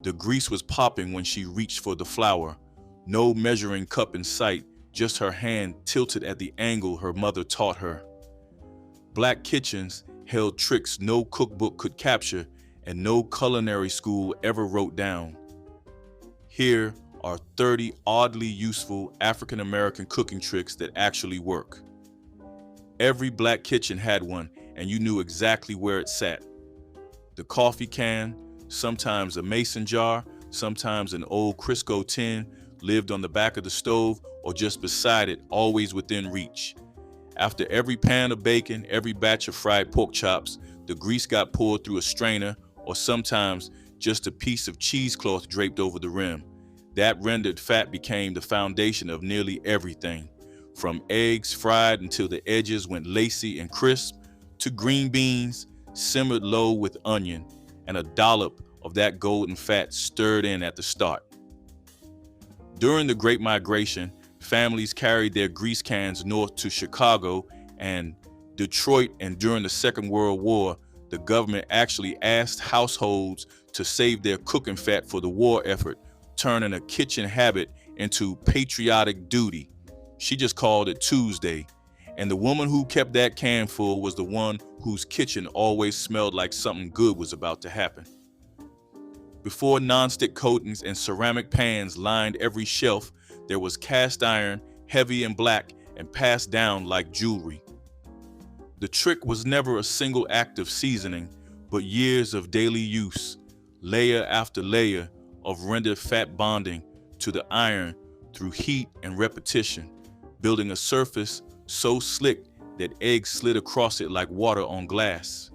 The grease was popping when she reached for the flour. No measuring cup in sight, just her hand tilted at the angle her mother taught her. Black kitchens held tricks no cookbook could capture and no culinary school ever wrote down. Here are 30 oddly useful African American cooking tricks that actually work. Every black kitchen had one, and you knew exactly where it sat. The coffee can, sometimes a mason jar, sometimes an old Crisco tin, lived on the back of the stove or just beside it, always within reach. After every pan of bacon, every batch of fried pork chops, the grease got poured through a strainer or sometimes just a piece of cheesecloth draped over the rim. That rendered fat became the foundation of nearly everything, from eggs fried until the edges went lacy and crisp, to green beans simmered low with onion and a dollop of that golden fat stirred in at the start. During the Great Migration, families carried their grease cans north to Chicago and Detroit, and during the Second World War, the government actually asked households to save their cooking fat for the war effort, turning a kitchen habit into patriotic duty. She just called it Tuesday, and the woman who kept that can full was the one whose kitchen always smelled like something good was about to happen. Before nonstick coatings and ceramic pans lined every shelf, there was cast iron, heavy and black, and passed down like jewelry. The trick was never a single act of seasoning, but years of daily use, layer after layer of rendered fat bonding to the iron through heat and repetition, building a surface so slick that eggs slid across it like water on glass.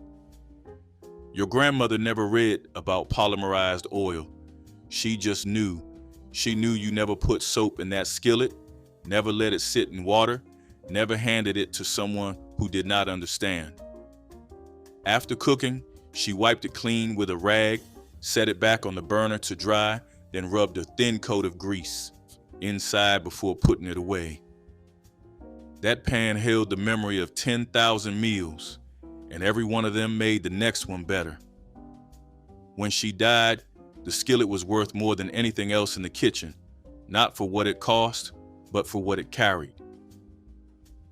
Your grandmother never read about polymerized oil. She just knew. She knew you never put soap in that skillet, never let it sit in water, never handed it to someone who did not understand. After cooking, she wiped it clean with a rag, set it back on the burner to dry, then rubbed a thin coat of grease inside before putting it away. That pan held the memory of 10,000 meals, and every one of them made the next one better. When she died, the skillet was worth more than anything else in the kitchen, not for what it cost, but for what it carried.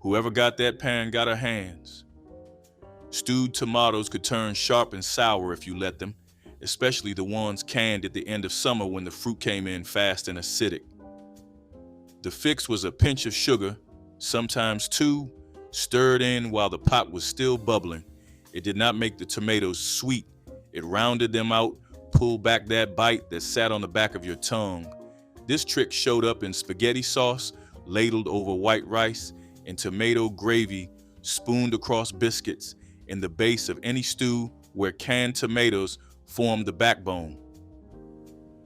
Whoever got that pan got her hands. Stewed tomatoes could turn sharp and sour if you let them, especially the ones canned at the end of summer when the fruit came in fast and acidic. The fix was a pinch of sugar, sometimes two, stirred in while the pot was still bubbling. It did not make the tomatoes sweet. It rounded them out, pulled back that bite that sat on the back of your tongue. This trick showed up in spaghetti sauce, ladled over white rice, in tomato gravy, spooned across biscuits, in the base of any stew where canned tomatoes formed the backbone.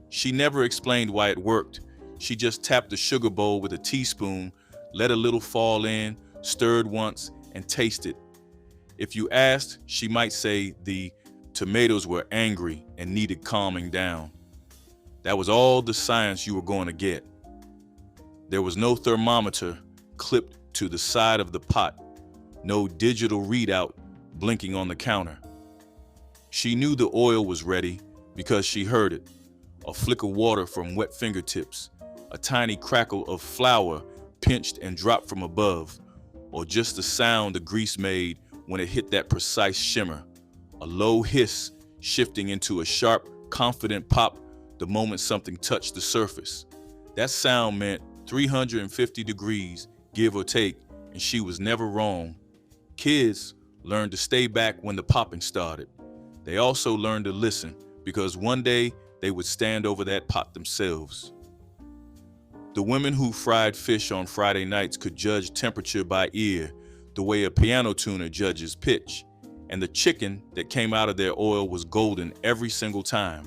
She never explained why it worked. She just tapped the sugar bowl with a teaspoon, let a little fall in, stirred once, and tasted. If you asked, she might say the tomatoes were angry and needed calming down. That was all the science you were going to get. There was no thermometer clipped to the side of the pot, no digital readout blinking on the counter. She knew the oil was ready because she heard it, a flick of water from wet fingertips, a tiny crackle of flour pinched and dropped from above, or just the sound the grease made when it hit that precise shimmer, a low hiss shifting into a sharp, confident pop the moment something touched the surface. That sound meant 350 degrees, give or take, and she was never wrong. Kids learned to stay back when the popping started. They also learned to listen, because one day they would stand over that pot themselves. The women who fried fish on Friday nights could judge temperature by ear, the way a piano tuner judges pitch, and the chicken that came out of their oil was golden every single time.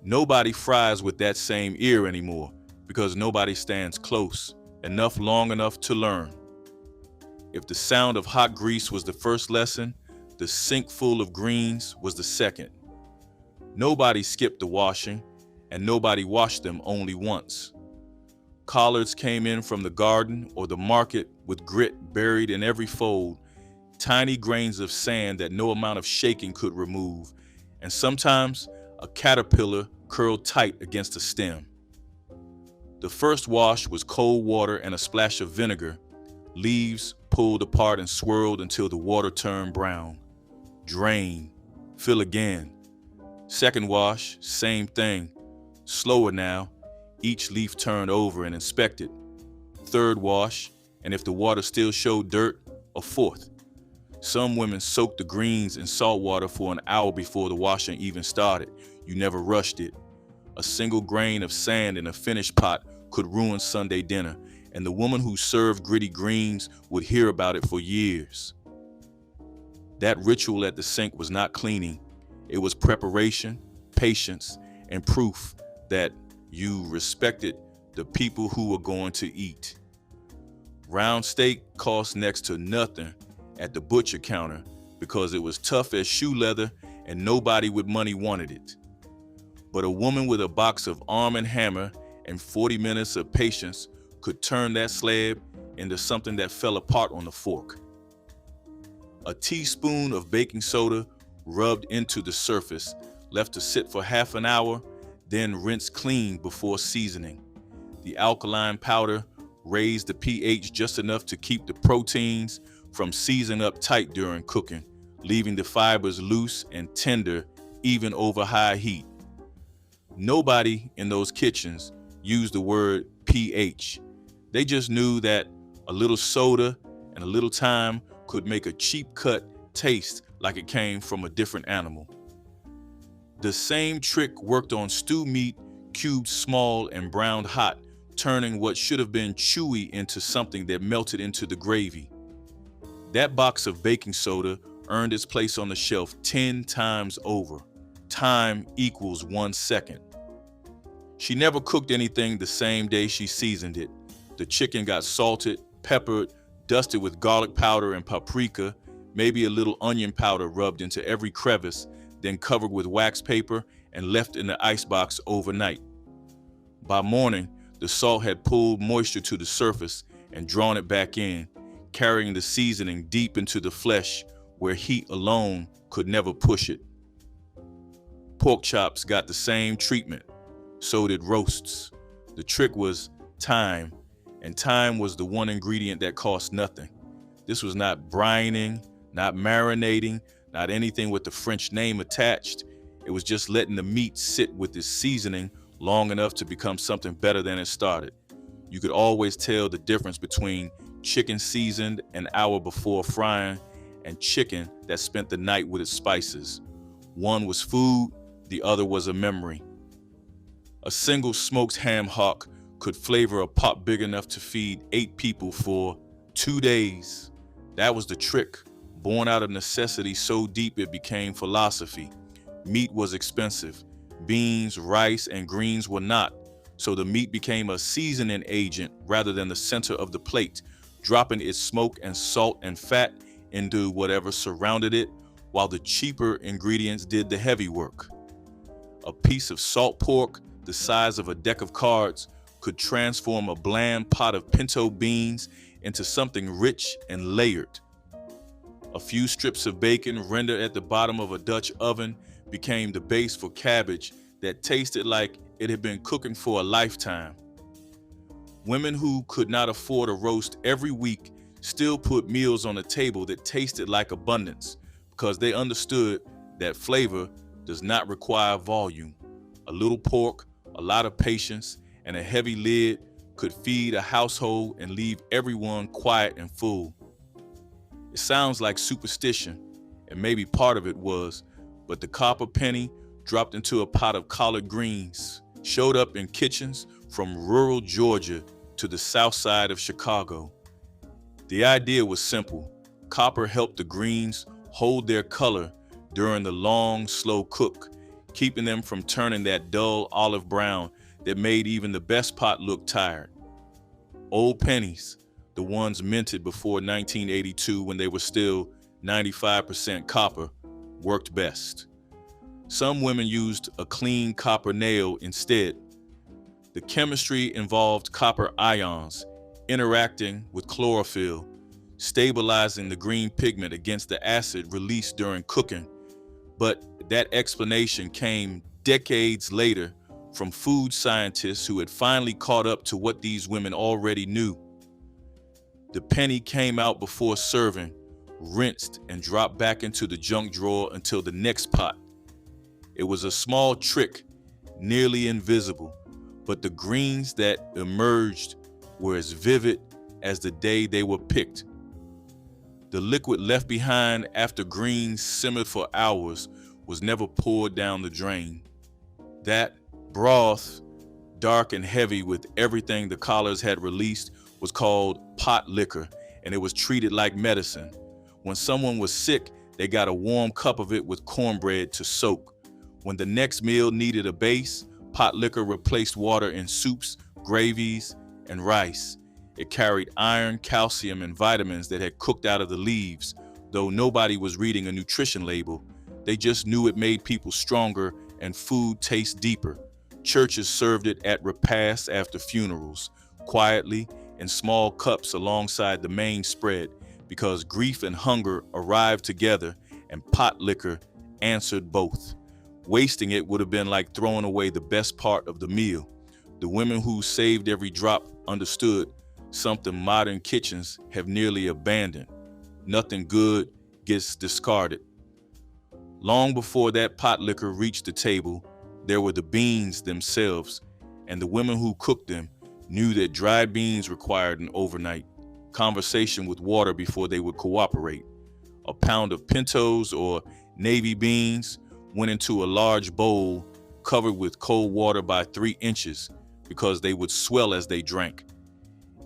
Nobody fries with that same ear anymore, because nobody stands close long enough to learn. If the sound of hot grease was the first lesson, the sink full of greens was the second. Nobody skipped the washing, and nobody washed them only once. Collards came in from the garden or the market with grit buried in every fold, tiny grains of sand that no amount of shaking could remove, and sometimes a caterpillar curled tight against the stem. The first wash was cold water and a splash of vinegar, leaves pulled apart and swirled until the water turned brown. Drain, fill again. Second wash, same thing. Slower now, each leaf turned over and inspected. Third wash, and if the water still showed dirt, a fourth. Some women soaked the greens in salt water for an hour before the washing even started. You never rushed it. A single grain of sand in a finished pot could ruin Sunday dinner, and the woman who served gritty greens would hear about it for years. That ritual at the sink was not cleaning. It was preparation, patience, and proof that you respected the people who were going to eat. Round steak cost next to nothing at the butcher counter because it was tough as shoe leather and nobody with money wanted it. But a woman with a box of Arm & Hammer and 40 minutes of patience could turn that slab into something that fell apart on the fork. A teaspoon of baking soda rubbed into the surface, left to sit for half an hour, then rinsed clean before seasoning. The alkaline powder raised the pH just enough to keep the proteins from seizing up tight during cooking, leaving the fibers loose and tender even over high heat. Nobody in those kitchens used the word pH. They just knew that a little soda and a little time could make a cheap cut taste like it came from a different animal. The same trick worked on stew meat cubed small and browned hot, turning what should have been chewy into something that melted into the gravy. That box of baking soda earned its place on the shelf 10 times over. Time equals 1 second. She never cooked anything the same day she seasoned it. The chicken got salted, peppered, dusted with garlic powder and paprika, maybe a little onion powder rubbed into every crevice, then covered with wax paper and left in the icebox overnight. By morning, the salt had pulled moisture to the surface and drawn it back in, carrying the seasoning deep into the flesh where heat alone could never push it. Pork chops got the same treatment. So did roasts. The trick was time, and time was the one ingredient that cost nothing. This was not brining, not marinating, not anything with the French name attached. It was just letting the meat sit with its seasoning long enough to become something better than it started. You could always tell the difference between chicken seasoned an hour before frying and chicken that spent the night with its spices. One was food, the other was a memory. A single smoked ham hock could flavor a pot big enough to feed 8 people for 2 days. That was the trick, born out of necessity so deep it became philosophy. Meat was expensive. Beans, rice, and greens were not. So the meat became a seasoning agent rather than the center of the plate, dropping its smoke and salt and fat into whatever surrounded it, while the cheaper ingredients did the heavy work. A piece of salt pork the size of a deck of cards could transform a bland pot of pinto beans into something rich and layered. A few strips of bacon rendered at the bottom of a Dutch oven became the base for cabbage that tasted like it had been cooking for a lifetime. Women who could not afford a roast every week still put meals on the table that tasted like abundance because they understood that flavor does not require volume. A little pork, a lot of patience, and a heavy lid could feed a household and leave everyone quiet and full. It sounds like superstition, and maybe part of it was, but the copper penny dropped into a pot of collard greens showed up in kitchens from rural Georgia to the south side of Chicago. The idea was simple. Copper helped the greens hold their color during the long, slow cook, keeping them from turning that dull olive brown that made even the best pot look tired. Old pennies, the ones minted before 1982 when they were still 95% copper, worked best. Some women used a clean copper nail instead. The chemistry involved copper ions interacting with chlorophyll, stabilizing the green pigment against the acid released during cooking. But that explanation came decades later from food scientists who had finally caught up to what these women already knew. The penny came out before serving, rinsed and dropped back into the junk drawer until the next pot. It was a small trick, nearly invisible, but the greens that emerged were as vivid as the day they were picked. The liquid left behind after greens simmered for hours was never poured down the drain. That broth, dark and heavy with everything the collars had released, was called Potlikker, and it was treated like medicine. When someone was sick, they got a warm cup of it with cornbread to soak. When the next meal needed a base, Potlikker replaced water in soups, gravies, and rice. It carried iron, calcium, and vitamins that had cooked out of the leaves, though nobody was reading a nutrition label. They just knew it made people stronger and food taste deeper. Churches served it at repasts after funerals, quietly in small cups alongside the main spread, because grief and hunger arrived together, and Potlikker answered both. Wasting it would have been like throwing away the best part of the meal. The women who saved every drop understood something modern kitchens have nearly abandoned. Nothing good gets discarded. Long before that Potlikker reached the table, there were the beans themselves, and the women who cooked them knew that dried beans required an overnight conversation with water before they would cooperate. A pound of pintos or navy beans went into a large bowl covered with cold water by 3 inches because they would swell as they drank.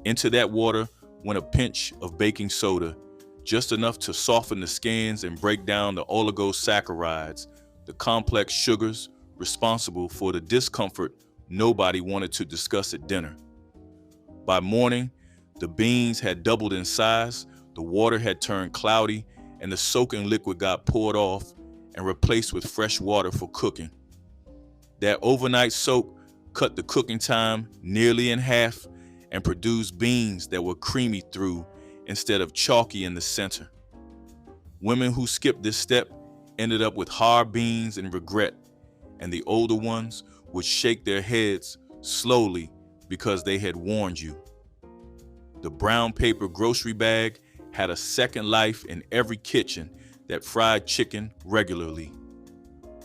Into that water went a pinch of baking soda, just enough to soften the skins and break down the oligosaccharides, the complex sugars responsible for the discomfort nobody wanted to discuss at dinner. By morning, the beans had doubled in size, the water had turned cloudy, and the soaking liquid got poured off and replaced with fresh water for cooking. That overnight soak cut the cooking time nearly in half and produced beans that were creamy through instead of chalky in the center. Women who skipped this step ended up with hard beans and regret, and the older ones would shake their heads slowly because they had warned you. The brown paper grocery bag had a second life in every kitchen that fried chicken regularly.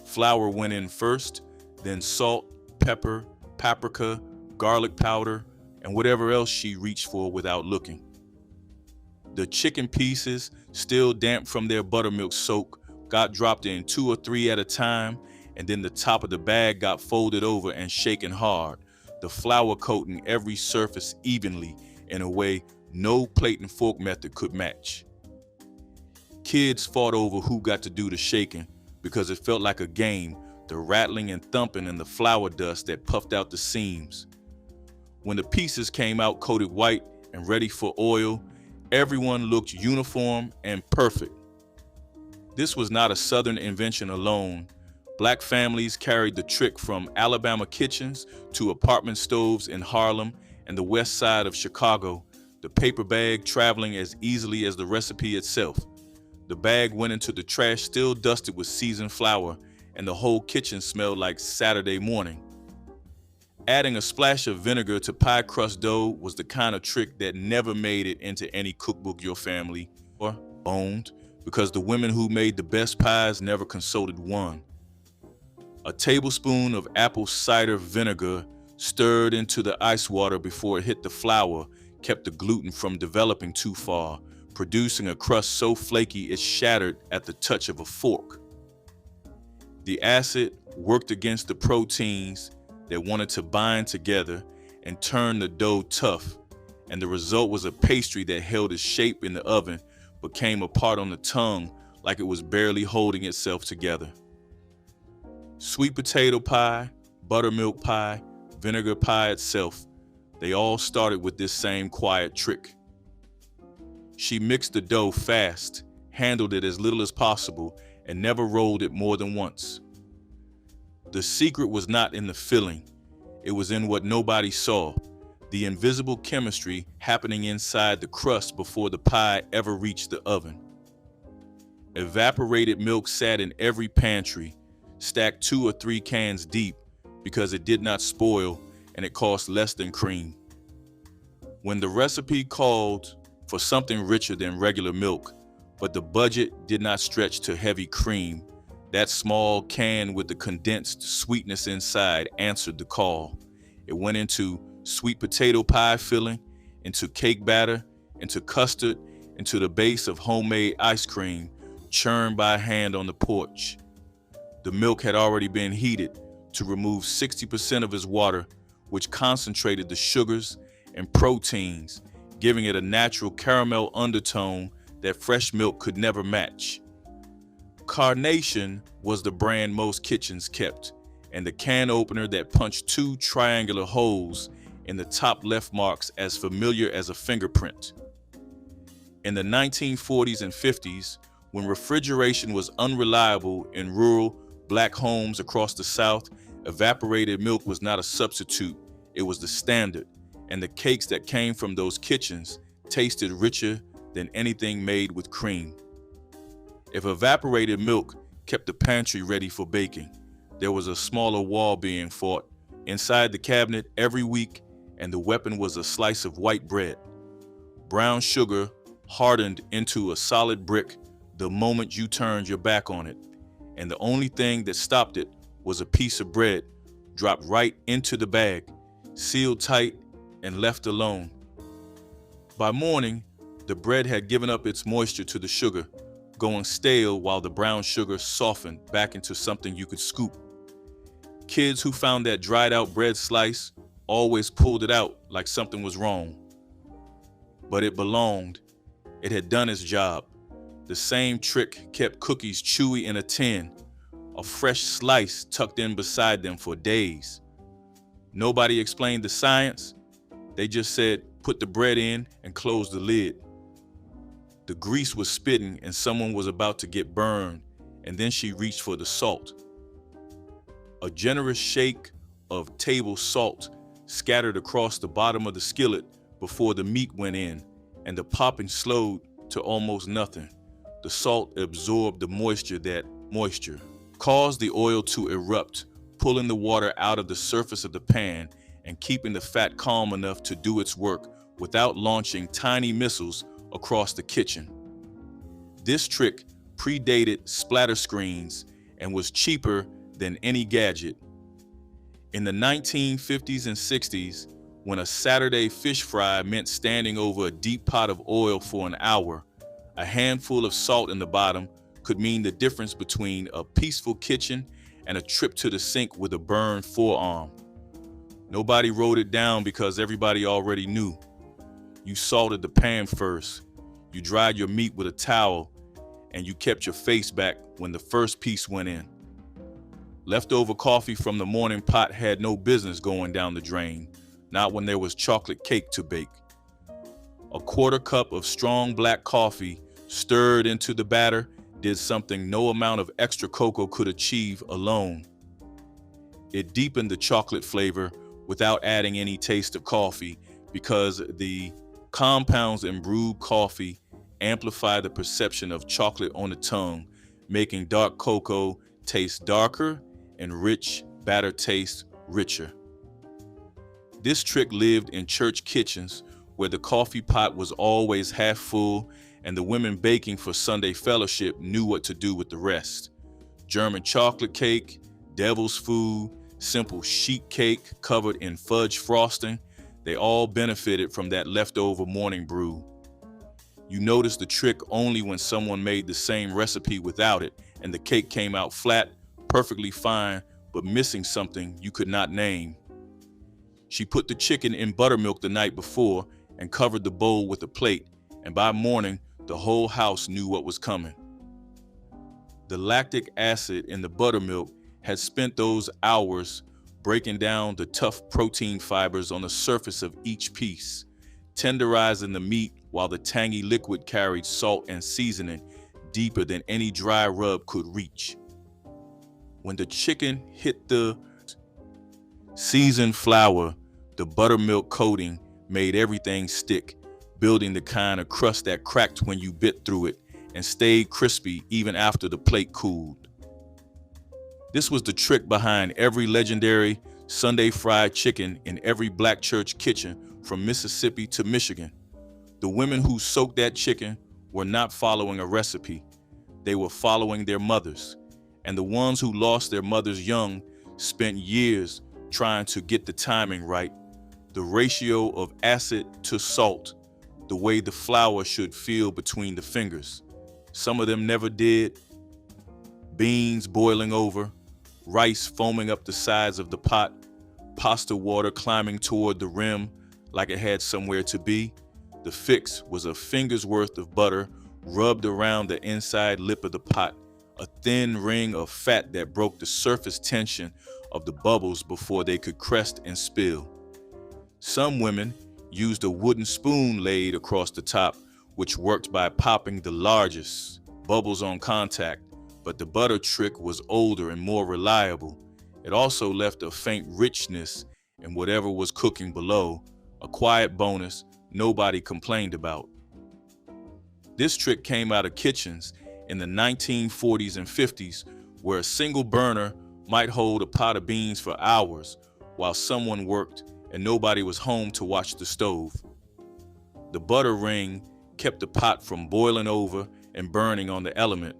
Flour went in first, then salt, pepper, paprika, garlic powder, and whatever else she reached for without looking. The chicken pieces, still damp from their buttermilk soak, got dropped in 2 or 3 at a time, and then the top of the bag got folded over and shaken hard, the flour coating every surface evenly in a way no plate and fork method could match. Kids fought over who got to do the shaking because it felt like a game, the rattling and thumping and the flour dust that puffed out the seams. When the pieces came out coated white and ready for oil, everyone looked uniform and perfect. This was not a Southern invention alone. Black families carried the trick from Alabama kitchens to apartment stoves in Harlem and the west side of Chicago, the paper bag traveling as easily as the recipe itself. The bag went into the trash still dusted with seasoned flour, and the whole kitchen smelled like Saturday morning. Adding a splash of vinegar to pie crust dough was the kind of trick that never made it into any cookbook your family owned, because the women who made the best pies never consulted one. A tablespoon of apple cider vinegar stirred into the ice water before it hit the flour kept the gluten from developing too far, producing a crust so flaky it shattered at the touch of a fork. The acid worked against the proteins that wanted to bind together and turn the dough tough, and the result was a pastry that held its shape in the oven but came apart on the tongue like it was barely holding itself together. Sweet potato pie, buttermilk pie, vinegar pie itself, they all started with this same quiet trick. She mixed the dough fast, handled it as little as possible, and never rolled it more than once. The secret was not in the filling, it was in what nobody saw, the invisible chemistry happening inside the crust before the pie ever reached the oven. Evaporated milk sat in every pantry, stacked 2 or 3 cans deep, because it did not spoil and it cost less than cream. When the recipe called for something richer than regular milk, but the budget did not stretch to heavy cream, that small can with the condensed sweetness inside answered the call. It went into sweet potato pie filling, into cake batter, into custard, into the base of homemade ice cream, churned by hand on the porch. The milk had already been heated to remove 60% of its water, which concentrated the sugars and proteins, giving it a natural caramel undertone that fresh milk could never match. Carnation was the brand most kitchens kept, and the can opener that punched 2 triangular holes in the top left marks as familiar as a fingerprint. In the 1940s and 50s, when refrigeration was unreliable in rural Black homes across the South, evaporated milk was not a substitute, it was the standard, and the cakes that came from those kitchens tasted richer than anything made with cream. If evaporated milk kept the pantry ready for baking, there was a smaller wall being fought inside the cabinet every week, and the weapon was a slice of white bread. Brown sugar hardened into a solid brick the moment you turned your back on it, and the only thing that stopped it was a piece of bread dropped right into the bag, sealed tight and left alone. By morning, the bread had given up its moisture to the sugar, going stale while the brown sugar softened back into something you could scoop. Kids who found that dried out bread slice always pulled it out like something was wrong. But it belonged. It had done its job. The same trick kept cookies chewy in a tin, a fresh slice tucked in beside them for days. Nobody explained the science. They just said, put the bread in and close the lid. The grease was spitting and someone was about to get burned, and then she reached for the salt. A generous shake of table salt scattered across the bottom of the skillet before the meat went in, and the popping slowed to almost nothing. The salt absorbed the moisture that caused the oil to erupt, pulling the water out of the surface of the pan and keeping the fat calm enough to do its work without launching tiny missiles across the kitchen. This trick predated splatter screens and was cheaper than any gadget. In the 1950s and 60s, when a Saturday fish fry meant standing over a deep pot of oil for an hour, a handful of salt in the bottom could mean the difference between a peaceful kitchen and a trip to the sink with a burned forearm. Nobody wrote it down because everybody already knew. You salted the pan first, you dried your meat with a towel, and you kept your face back when the first piece went in. Leftover coffee from the morning pot had no business going down the drain, not when there was chocolate cake to bake. A quarter cup of strong black coffee stirred into the batter did something no amount of extra cocoa could achieve alone. It deepened the chocolate flavor without adding any taste of coffee, because the compounds in brewed coffee amplify the perception of chocolate on the tongue, making dark cocoa taste darker and rich batter taste richer. This trick lived in church kitchens where the coffee pot was always half full and the women baking for Sunday fellowship knew what to do with the rest. German chocolate cake, devil's food, simple sheet cake covered in fudge frosting, they all benefited from that leftover morning brew. You noticed the trick only when someone made the same recipe without it and the cake came out flat, perfectly fine, but missing something you could not name. She put the chicken in buttermilk the night before and covered the bowl with a plate, and by morning, the whole house knew what was coming. The lactic acid in the buttermilk had spent those hours breaking down the tough protein fibers on the surface of each piece, tenderizing the meat while the tangy liquid carried salt and seasoning deeper than any dry rub could reach. When the chicken hit the seasoned flour, the buttermilk coating made everything stick, building the kind of crust that cracked when you bit through it and stayed crispy even after the plate cooled. This was the trick behind every legendary Sunday fried chicken in every black church kitchen from Mississippi to Michigan. The women who soaked that chicken were not following a recipe. They were following their mothers. And the ones who lost their mothers young spent years trying to get the timing right, the ratio of acid to salt, the way the flour should feel between the fingers. Some of them never did. Beans boiling over, rice foaming up the sides of the pot, pasta water climbing toward the rim like it had somewhere to be. The fix was a finger's worth of butter rubbed around the inside lip of the pot, a thin ring of fat that broke the surface tension of the bubbles before they could crest and spill. Some women used a wooden spoon laid across the top, which worked by popping the largest bubbles on contact, but the butter trick was older and more reliable. It also left a faint richness in whatever was cooking below, a quiet bonus nobody complained about. This trick came out of kitchens in the 1940s and 50s, where a single burner might hold a pot of beans for hours while someone worked and nobody was home to watch the stove. The butter ring kept the pot from boiling over and burning on the element,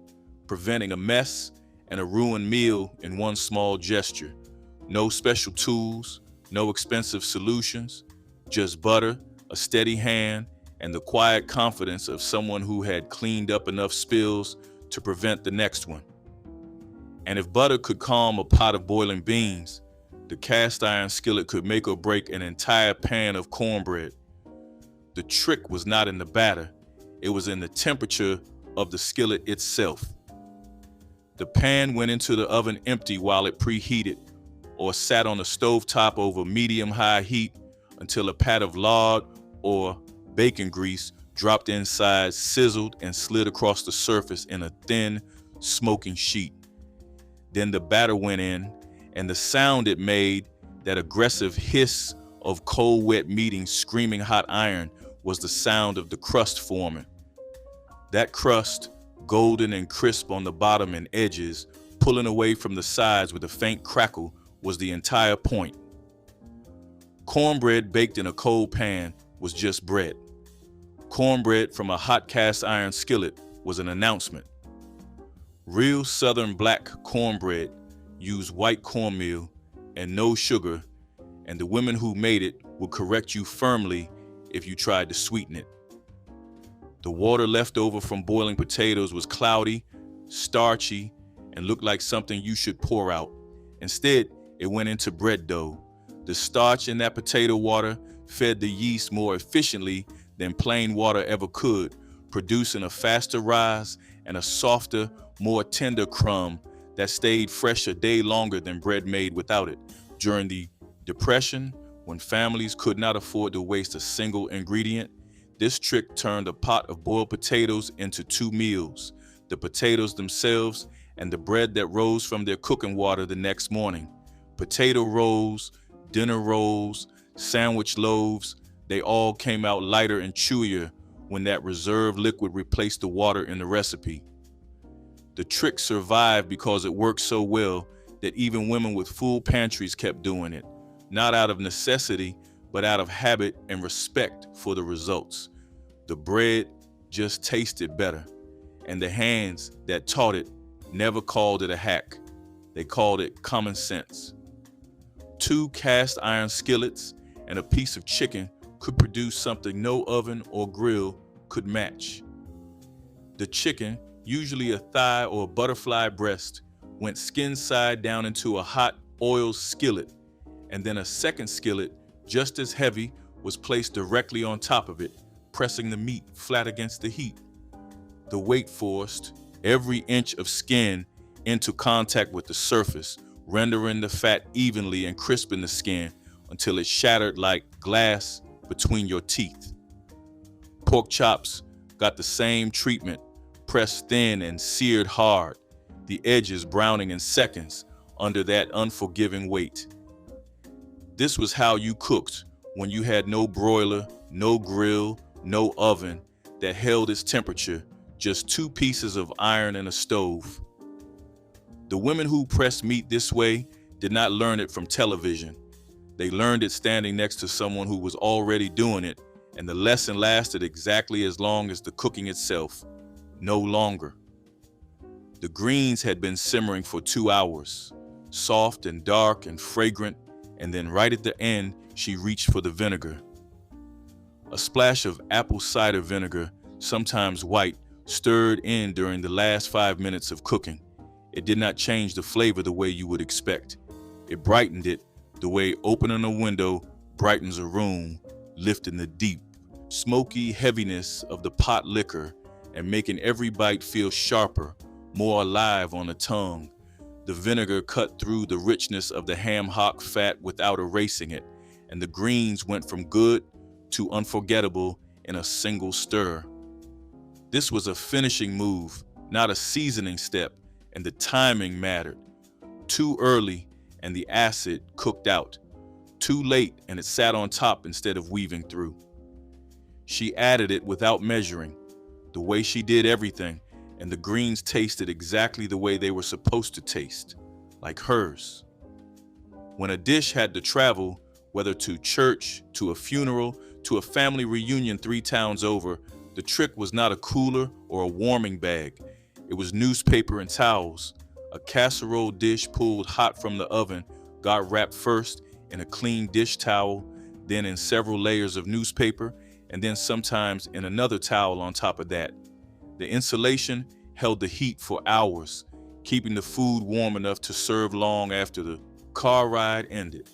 preventing a mess and a ruined meal in one small gesture. No special tools, no expensive solutions, just butter, a steady hand, and the quiet confidence of someone who had cleaned up enough spills to prevent the next one. And if butter could calm a pot of boiling beans, the cast iron skillet could make or break an entire pan of cornbread. The trick was not in the batter, it was in the temperature of the skillet itself. The pan went into the oven empty while it preheated, or sat on the stovetop over medium-high heat until a pat of lard or bacon grease dropped inside, sizzled, and slid across the surface in a thin, smoking sheet. Then the batter went in, and the sound it made, that aggressive hiss of cold, wet meeting screaming hot iron, was the sound of the crust forming. That crust, golden and crisp on the bottom and edges, pulling away from the sides with a faint crackle, was the entire point. Cornbread baked in a cold pan was just bread. Cornbread from a hot cast iron skillet was an announcement. Real Southern black cornbread used white cornmeal and no sugar, and the women who made it would correct you firmly if you tried to sweeten it. The water left over from boiling potatoes was cloudy, starchy, and looked like something you should pour out. Instead, it went into bread dough. The starch in that potato water fed the yeast more efficiently than plain water ever could, producing a faster rise and a softer, more tender crumb that stayed fresh a day longer than bread made without it. During the Depression, when families could not afford to waste a single ingredient, this trick turned a pot of boiled potatoes into two meals, the potatoes themselves and the bread that rose from their cooking water the next morning. Potato rolls, dinner rolls, sandwich loaves, they all came out lighter and chewier when that reserved liquid replaced the water in the recipe. The trick survived because it worked so well that even women with full pantries kept doing it, not out of necessity, but out of habit and respect for the results. The bread just tasted better, and the hands that taught it never called it a hack. They called it common sense. 2 cast iron skillets and a piece of chicken could produce something no oven or grill could match. The chicken, usually a thigh or a butterfly breast, went skin side down into a hot oil skillet, and then a second skillet, just as heavy, was placed directly on top of it, pressing the meat flat against the heat. The weight forced every inch of skin into contact with the surface, rendering the fat evenly and crisping the skin until it shattered like glass between your teeth. Pork chops got the same treatment, pressed thin and seared hard, the edges browning in seconds under that unforgiving weight. This was how you cooked when you had no broiler, no grill, no oven that held its temperature, just 2 pieces of iron and a stove. The women who pressed meat this way did not learn it from television. They learned it standing next to someone who was already doing it, and the lesson lasted exactly as long as the cooking itself, no longer. The greens had been simmering for 2 hours, soft and dark and fragrant, and then right at the end, she reached for the vinegar. A splash of apple cider vinegar, sometimes white, stirred in during the last 5 minutes of cooking. It did not change the flavor the way you would expect. It brightened it the way opening a window brightens a room, lifting the deep, smoky heaviness of the pot liquor and making every bite feel sharper, more alive on the tongue. The vinegar cut through the richness of the ham hock fat without erasing it, and the greens went from good to unforgettable in a single stir. This was a finishing move, not a seasoning step, and the timing mattered. Too early and the acid cooked out. Too late and it sat on top instead of weaving through. She added it without measuring, the way she did everything, and the greens tasted exactly the way they were supposed to taste, like hers. When a dish had to travel, whether to church, to a funeral, to a family reunion 3 towns over, the trick was not a cooler or a warming bag. It was newspaper and towels. A casserole dish pulled hot from the oven got wrapped first in a clean dish towel, then in several layers of newspaper, and then sometimes in another towel on top of that. The insulation held the heat for hours, keeping the food warm enough to serve long after the car ride ended.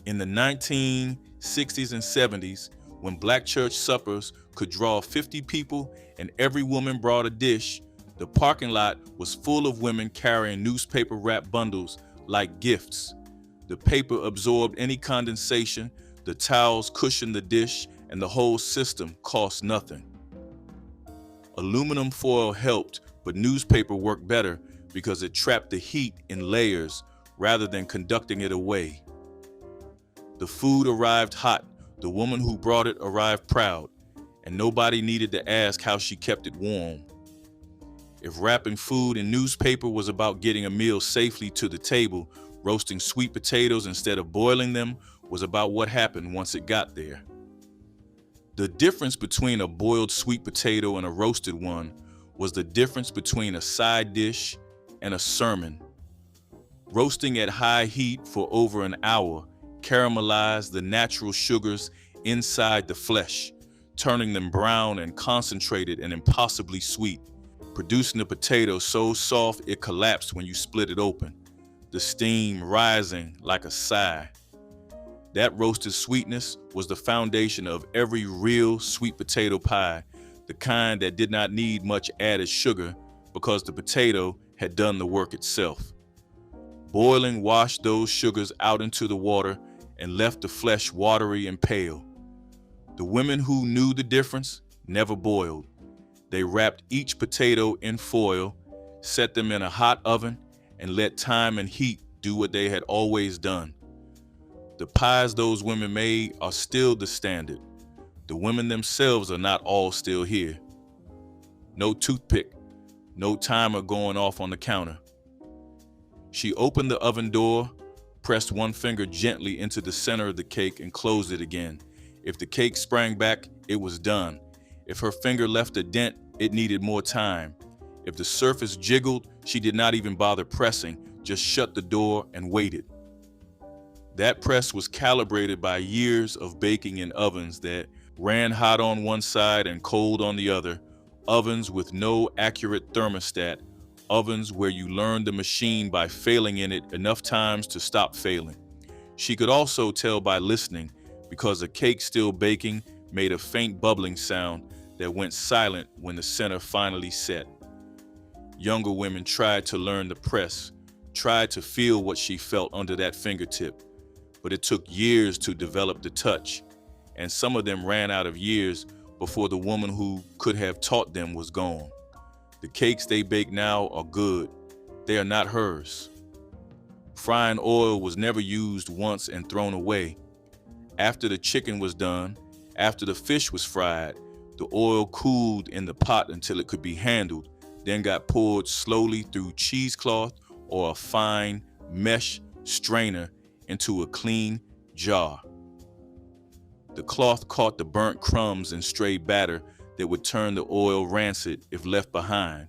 In the 1960s and 70s, when black church suppers could draw 50 people and every woman brought a dish, the parking lot was full of women carrying newspaper wrapped bundles like gifts. The paper absorbed any condensation, the towels cushioned the dish, and the whole system cost nothing. Aluminum foil helped, but newspaper worked better because it trapped the heat in layers rather than conducting it away. The food arrived hot, the woman who brought it arrived proud, and nobody needed to ask how she kept it warm. If wrapping food in newspaper was about getting a meal safely to the table, roasting sweet potatoes instead of boiling them was about what happened once it got there. The difference between a boiled sweet potato and a roasted one was the difference between a side dish and a sermon. Roasting at high heat for over an hour caramelized the natural sugars inside the flesh, turning them brown and concentrated and impossibly sweet, producing the potato so soft it collapsed when you split it open, the steam rising like a sigh. That roasted sweetness was the foundation of every real sweet potato pie, the kind that did not need much added sugar because the potato had done the work itself. Boiling washed those sugars out into the water and left the flesh watery and pale. The women who knew the difference never boiled. They wrapped each potato in foil, set them in a hot oven, and let time and heat do what they had always done. The pies those women made are still the standard. The women themselves are not all still here. No toothpick, no timer going off on the counter. She opened the oven door, pressed one finger gently into the center of the cake and closed it again. If the cake sprang back, it was done. If her finger left a dent, it needed more time. If the surface jiggled, she did not even bother pressing, just shut the door and waited. That press was calibrated by years of baking in ovens that ran hot on one side and cold on the other, ovens with no accurate thermostat, ovens where you learned the machine by failing in it enough times to stop failing. She could also tell by listening, because the cake still baking made a faint bubbling sound that went silent when the center finally set. Younger women tried to learn the press, tried to feel what she felt under that fingertip, but it took years to develop the touch, and some of them ran out of years before the woman who could have taught them was gone. The cakes they bake now are good. They are not hers. Frying oil was never used once and thrown away. After the chicken was done, after the fish was fried, the oil cooled in the pot until it could be handled, then got poured slowly through cheesecloth or a fine, mesh strainer into a clean jar. The cloth caught the burnt crumbs and stray batter that would turn the oil rancid if left behind.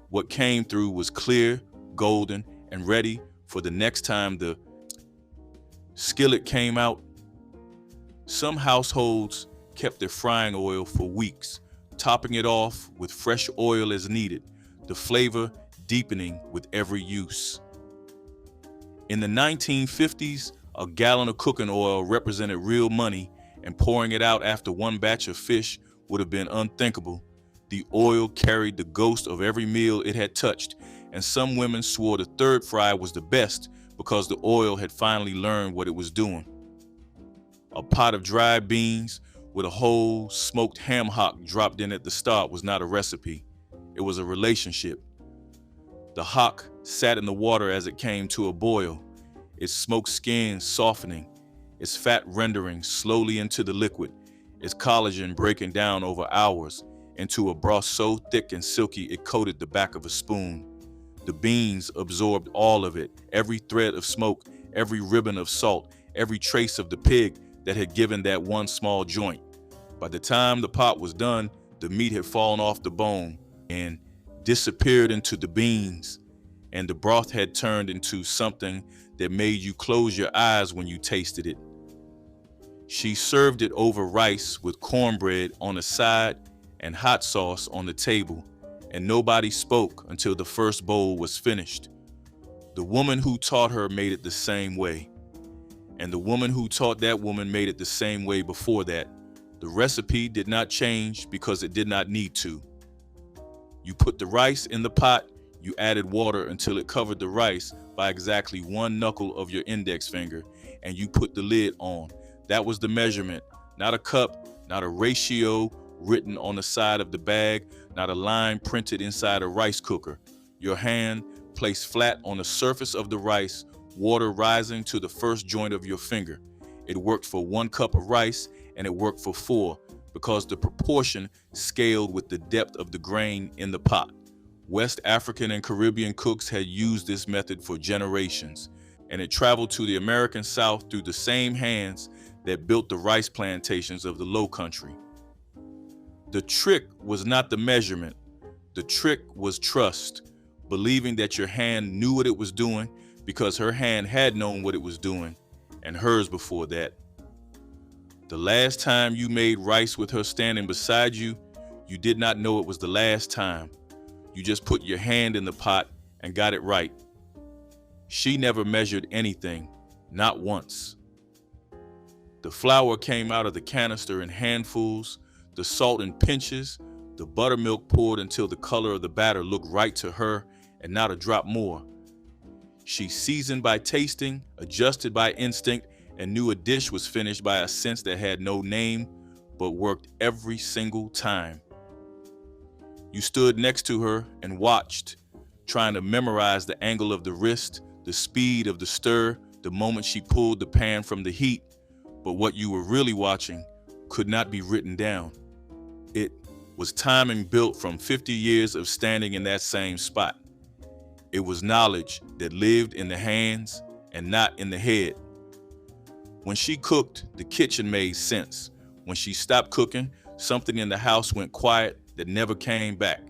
What came through was clear, golden, and ready for the next time the skillet came out. Some households kept their frying oil for weeks, topping it off with fresh oil as needed, the flavor deepening with every use. In the 1950s, a gallon of cooking oil represented real money, and pouring it out after one batch of fish would have been unthinkable. The oil carried the ghost of every meal it had touched, and some women swore the third fry was the best because the oil had finally learned what it was doing. A pot of dried beans with a whole smoked ham hock dropped in at the start was not a recipe. It was a relationship. The hock sat in the water as it came to a boil, its smoked skin softening, its fat rendering slowly into the liquid, its collagen breaking down over hours into a broth so thick and silky it coated the back of a spoon. The beans absorbed all of it, every thread of smoke, every ribbon of salt, every trace of the pig that had given that one small joint. By the time the pot was done, the meat had fallen off the bone and disappeared into the beans, and the broth had turned into something that made you close your eyes when you tasted it. She served it over rice with cornbread on the side and hot sauce on the table, and nobody spoke until the first bowl was finished. The woman who taught her made it the same way, and the woman who taught that woman made it the same way before that. The recipe did not change because it did not need to. You put the rice in the pot, you added water until it covered the rice by exactly one knuckle of your index finger, and you put the lid on. That was the measurement, not a cup, not a ratio written on the side of the bag, not a line printed inside a rice cooker. Your hand placed flat on the surface of the rice, water rising to the first joint of your finger. It worked for 1 cup of rice, and it worked for 4 because the proportion scaled with the depth of the grain in the pot. West African and Caribbean cooks had used this method for generations, and it traveled to the American South through the same hands that built the rice plantations of the Low Country. The trick was not the measurement. The trick was trust, believing that your hand knew what it was doing because her hand had known what it was doing, and hers before that. The last time you made rice with her standing beside you, you did not know it was the last time. You just put your hand in the pot and got it right. She never measured anything, not once. The flour came out of the canister in handfuls, the salt in pinches, the buttermilk poured until the color of the batter looked right to her and not a drop more. She seasoned by tasting, adjusted by instinct, and knew a dish was finished by a sense that had no name but worked every single time. You stood next to her and watched, trying to memorize the angle of the wrist, the speed of the stir, the moment she pulled the pan from the heat, but what you were really watching could not be written down. It was timing built from 50 years of standing in that same spot. It was knowledge that lived in the hands and not in the head. When she cooked, the kitchen made sense. When she stopped cooking, something in the house went quiet that never came back.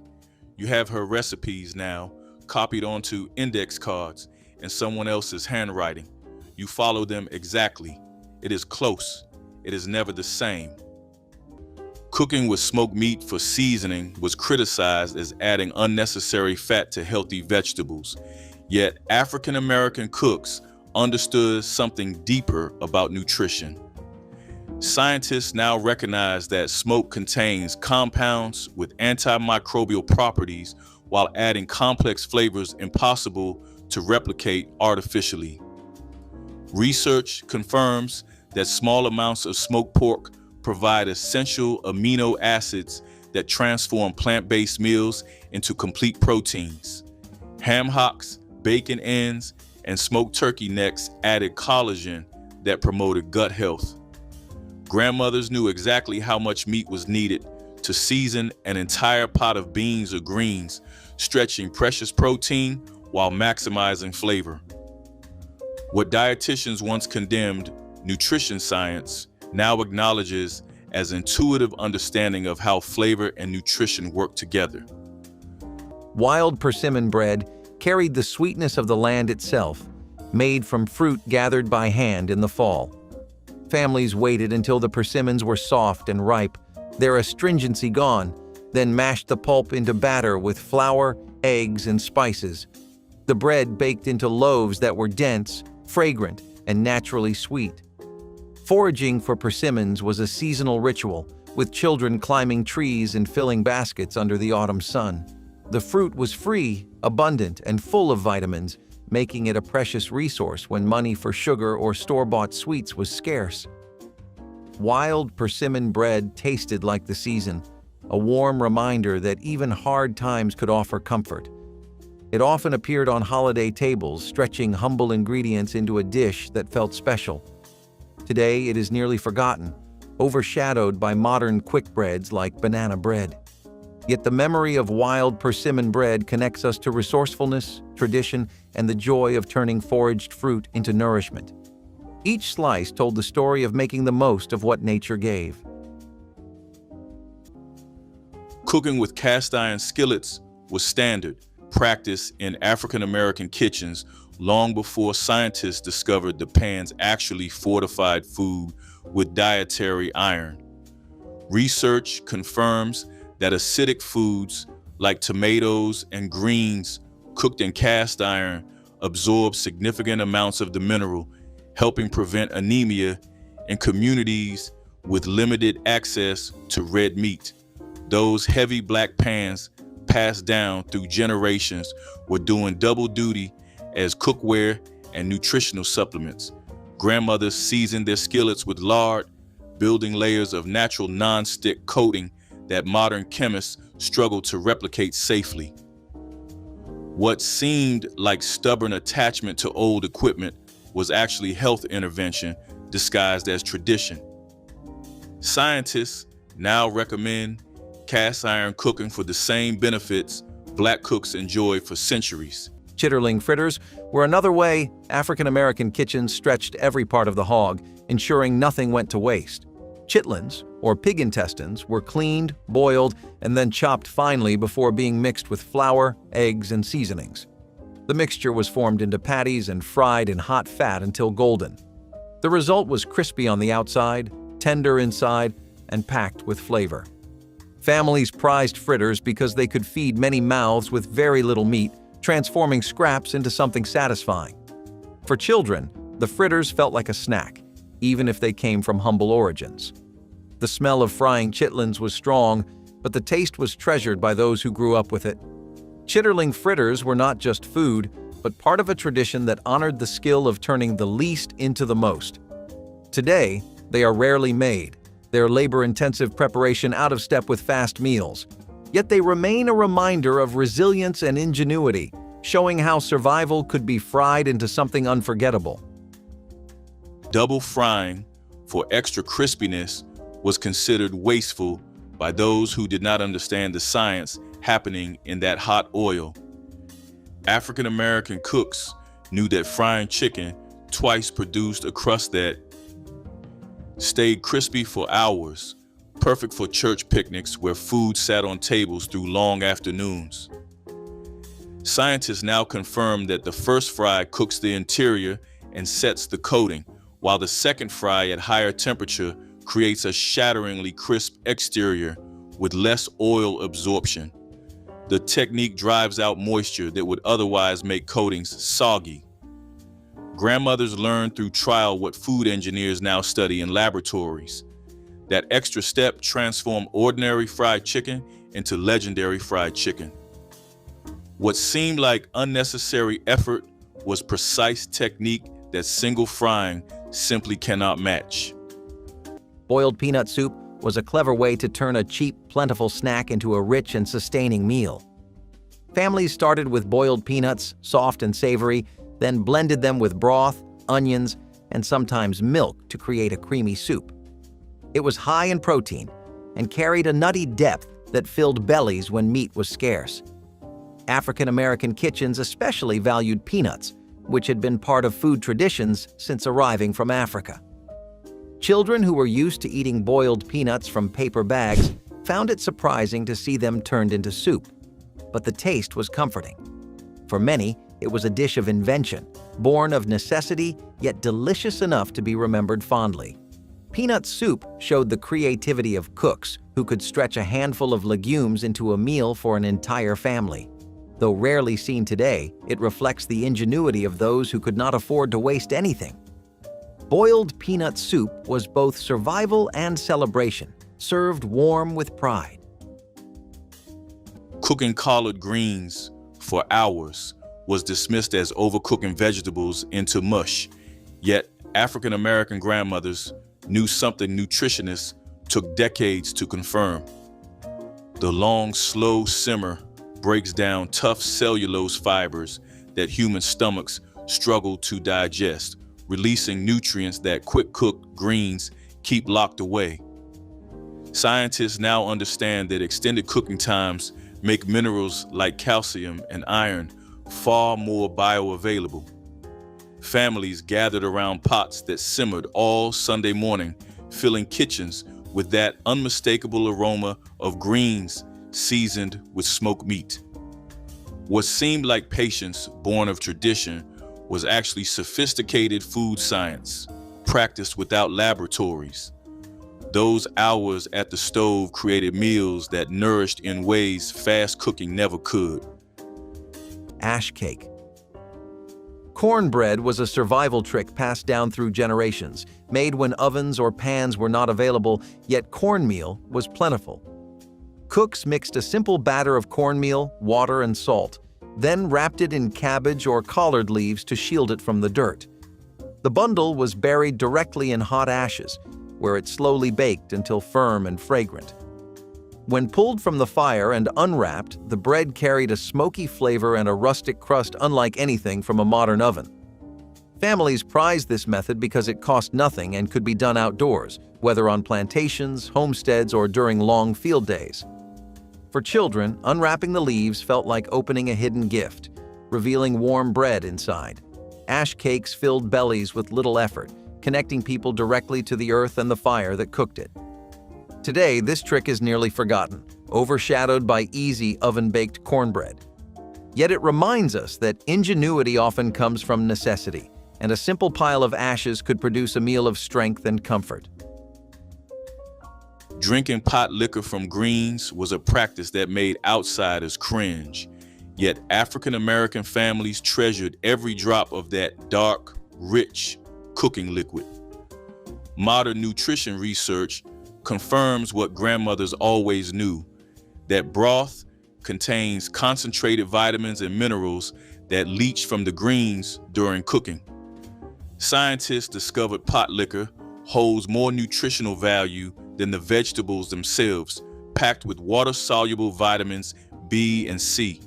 You have her recipes now, copied onto index cards in someone else's handwriting. You follow them exactly. It is close. It is never the same. Cooking with smoked meat for seasoning was criticized as adding unnecessary fat to healthy vegetables. Yet African American cooks understood something deeper about nutrition. Scientists now recognize that smoke contains compounds with antimicrobial properties while adding complex flavors impossible to replicate artificially. Research confirms that small amounts of smoked pork provide essential amino acids that transform plant-based meals into complete proteins. Ham hocks, bacon ends, and smoked turkey necks added collagen that promoted gut health. Grandmothers knew exactly how much meat was needed to season an entire pot of beans or greens, stretching precious protein while maximizing flavor. What dietitians once condemned, nutrition science, now acknowledges as intuitive understanding of how flavor and nutrition work together. Wild persimmon bread carried the sweetness of the land itself, made from fruit gathered by hand in the fall. Families waited until the persimmons were soft and ripe, their astringency gone, then mashed the pulp into batter with flour, eggs, and spices. The bread baked into loaves that were dense, fragrant, and naturally sweet. Foraging for persimmons was a seasonal ritual, with children climbing trees and filling baskets under the autumn sun. The fruit was free, abundant, and full of vitamins, making it a precious resource when money for sugar or store-bought sweets was scarce. Wild persimmon bread tasted like the season, a warm reminder that even hard times could offer comfort. It often appeared on holiday tables, stretching humble ingredients into a dish that felt special. Today, it is nearly forgotten, overshadowed by modern quick breads like banana bread. Yet the memory of wild persimmon bread connects us to resourcefulness, tradition, and the joy of turning foraged fruit into nourishment. Each slice told the story of making the most of what nature gave. Cooking with cast iron skillets was standard practice in African American kitchens long before scientists discovered the pans actually fortified food with dietary iron. Research confirms that acidic foods like tomatoes and greens cooked in cast iron absorb significant amounts of the mineral, helping prevent anemia in communities with limited access to red meat. Those heavy black pans passed down through generations were doing double duty as cookware and nutritional supplements. Grandmothers seasoned their skillets with lard, building layers of natural non-stick coating that modern chemists struggle to replicate safely. What seemed like stubborn attachment to old equipment was actually health intervention disguised as tradition. Scientists now recommend cast iron cooking for the same benefits Black cooks enjoyed for centuries. Chitterling fritters were another way African American kitchens stretched every part of the hog, ensuring nothing went to waste. Chitlins, or pig intestines, were cleaned, boiled, and then chopped finely before being mixed with flour, eggs, and seasonings. The mixture was formed into patties and fried in hot fat until golden. The result was crispy on the outside, tender inside, and packed with flavor. Families prized fritters because they could feed many mouths with very little meat, transforming scraps into something satisfying. For children, the fritters felt like a snack, even if they came from humble origins. The smell of frying chitlins was strong, but the taste was treasured by those who grew up with it. Chitterling fritters were not just food, but part of a tradition that honored the skill of turning the least into the most. Today, they are rarely made, their labor-intensive preparation out of step with fast meals. Yet they remain a reminder of resilience and ingenuity, showing how survival could be fried into something unforgettable. Double frying for extra crispiness was considered wasteful by those who did not understand the science happening in that hot oil. African American cooks knew that frying chicken twice produced a crust that stayed crispy for hours, perfect for church picnics where food sat on tables through long afternoons. Scientists now confirm that the first fry cooks the interior and sets the coating, while the second fry at higher temperature creates a shatteringly crisp exterior with less oil absorption. The technique drives out moisture that would otherwise make coatings soggy. Grandmothers learned through trial what food engineers now study in laboratories. That extra step transformed ordinary fried chicken into legendary fried chicken. What seemed like unnecessary effort was precise technique that single frying simply cannot match. Boiled peanut soup was a clever way to turn a cheap, plentiful snack into a rich and sustaining meal. Families started with boiled peanuts, soft and savory, then blended them with broth, onions, and sometimes milk to create a creamy soup. It was high in protein and carried a nutty depth that filled bellies when meat was scarce. African American kitchens especially valued peanuts, which had been part of food traditions since arriving from Africa. Children who were used to eating boiled peanuts from paper bags found it surprising to see them turned into soup, but the taste was comforting. For many, it was a dish of invention, born of necessity yet delicious enough to be remembered fondly. Peanut soup showed the creativity of cooks who could stretch a handful of legumes into a meal for an entire family. Though rarely seen today, it reflects the ingenuity of those who could not afford to waste anything. Boiled peanut soup was both survival and celebration, served warm with pride. Cooking collard greens for hours was dismissed as overcooking vegetables into mush, yet African American grandmothers knew something nutritionists took decades to confirm. The long, slow simmer breaks down tough cellulose fibers that human stomachs struggle to digest, releasing nutrients that quick-cooked greens keep locked away. Scientists now understand that extended cooking times make minerals like calcium and iron far more bioavailable. Families gathered around pots that simmered all Sunday morning, filling kitchens with that unmistakable aroma of greens seasoned with smoked meat. What seemed like patience born of tradition was actually sophisticated food science, practiced without laboratories. Those hours at the stove created meals that nourished in ways fast cooking never could. Ash cake. Cornbread was a survival trick passed down through generations, made when ovens or pans were not available, yet cornmeal was plentiful. Cooks mixed a simple batter of cornmeal, water, and salt, then wrapped it in cabbage or collard leaves to shield it from the dirt. The bundle was buried directly in hot ashes, where it slowly baked until firm and fragrant. When pulled from the fire and unwrapped, the bread carried a smoky flavor and a rustic crust unlike anything from a modern oven. Families prized this method because it cost nothing and could be done outdoors, whether on plantations, homesteads, or during long field days. For children, unwrapping the leaves felt like opening a hidden gift, revealing warm bread inside. Ash cakes filled bellies with little effort, connecting people directly to the earth and the fire that cooked it. Today, this trick is nearly forgotten, overshadowed by easy oven-baked cornbread. Yet it reminds us that ingenuity often comes from necessity, and a simple pile of ashes could produce a meal of strength and comfort. Drinking pot liquor from greens was a practice that made outsiders cringe, yet African American families treasured every drop of that dark, rich cooking liquid. Modern nutrition research confirms what grandmothers always knew, that broth contains concentrated vitamins and minerals that leach from the greens during cooking. Scientists discovered pot liquor holds more nutritional value than the vegetables themselves, packed with water-soluble vitamins B and C.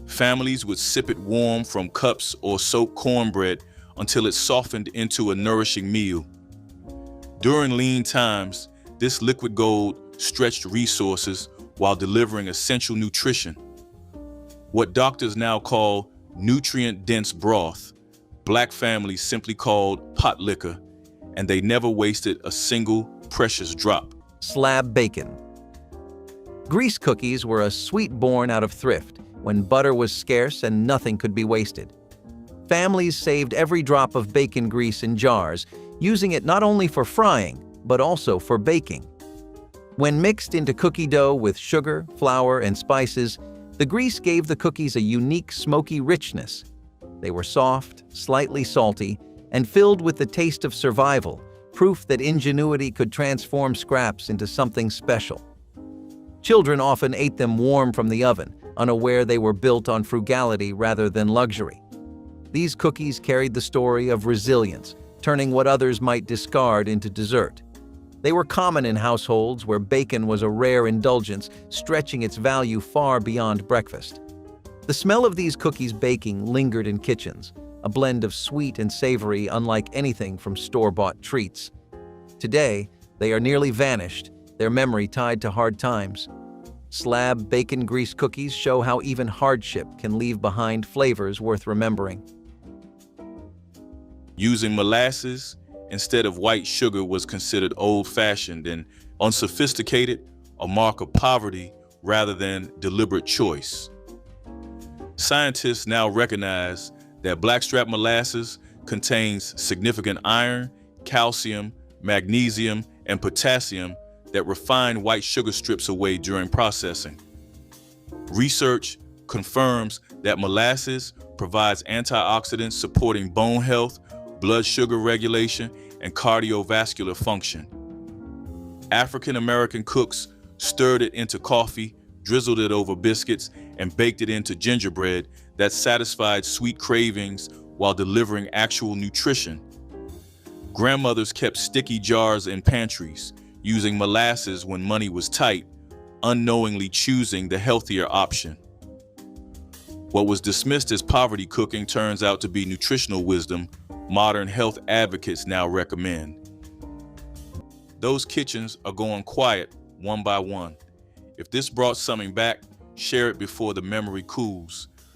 Families would sip it warm from cups or soak cornbread until it softened into a nourishing meal. During lean times, this liquid gold stretched resources while delivering essential nutrition. What doctors now call nutrient-dense broth, Black families simply called pot liquor, and they never wasted a single precious drop. Slab bacon. Grease cookies were a sweet born out of thrift, when butter was scarce and nothing could be wasted. Families saved every drop of bacon grease in jars, using it not only for frying, but also for baking. When mixed into cookie dough with sugar, flour, and spices, the grease gave the cookies a unique smoky richness. They were soft, slightly salty, and filled with the taste of survival, proof that ingenuity could transform scraps into something special. Children often ate them warm from the oven, unaware they were built on frugality rather than luxury. These cookies carried the story of resilience, turning what others might discard into dessert. They were common in households where bacon was a rare indulgence, stretching its value far beyond breakfast. The smell of these cookies baking lingered in kitchens, a blend of sweet and savory unlike anything from store-bought treats. Today, they are nearly vanished, their memory tied to hard times. Slab bacon grease cookies show how even hardship can leave behind flavors worth remembering. Using molasses instead of white sugar was considered old-fashioned and unsophisticated, a mark of poverty rather than deliberate choice. Scientists now recognize that blackstrap molasses contains significant iron, calcium, magnesium, and potassium that refine white sugar strips away during processing. Research confirms that molasses provides antioxidants supporting bone health, blood sugar regulation, and cardiovascular function. African American cooks stirred it into coffee, drizzled it over biscuits, and baked it into gingerbread that satisfied sweet cravings while delivering actual nutrition. Grandmothers kept sticky jars in pantries, using molasses when money was tight, unknowingly choosing the healthier option. What was dismissed as poverty cooking turns out to be nutritional wisdom modern health advocates now recommend. Those kitchens are going quiet one by one. If this brought something back, share it before the memory cools.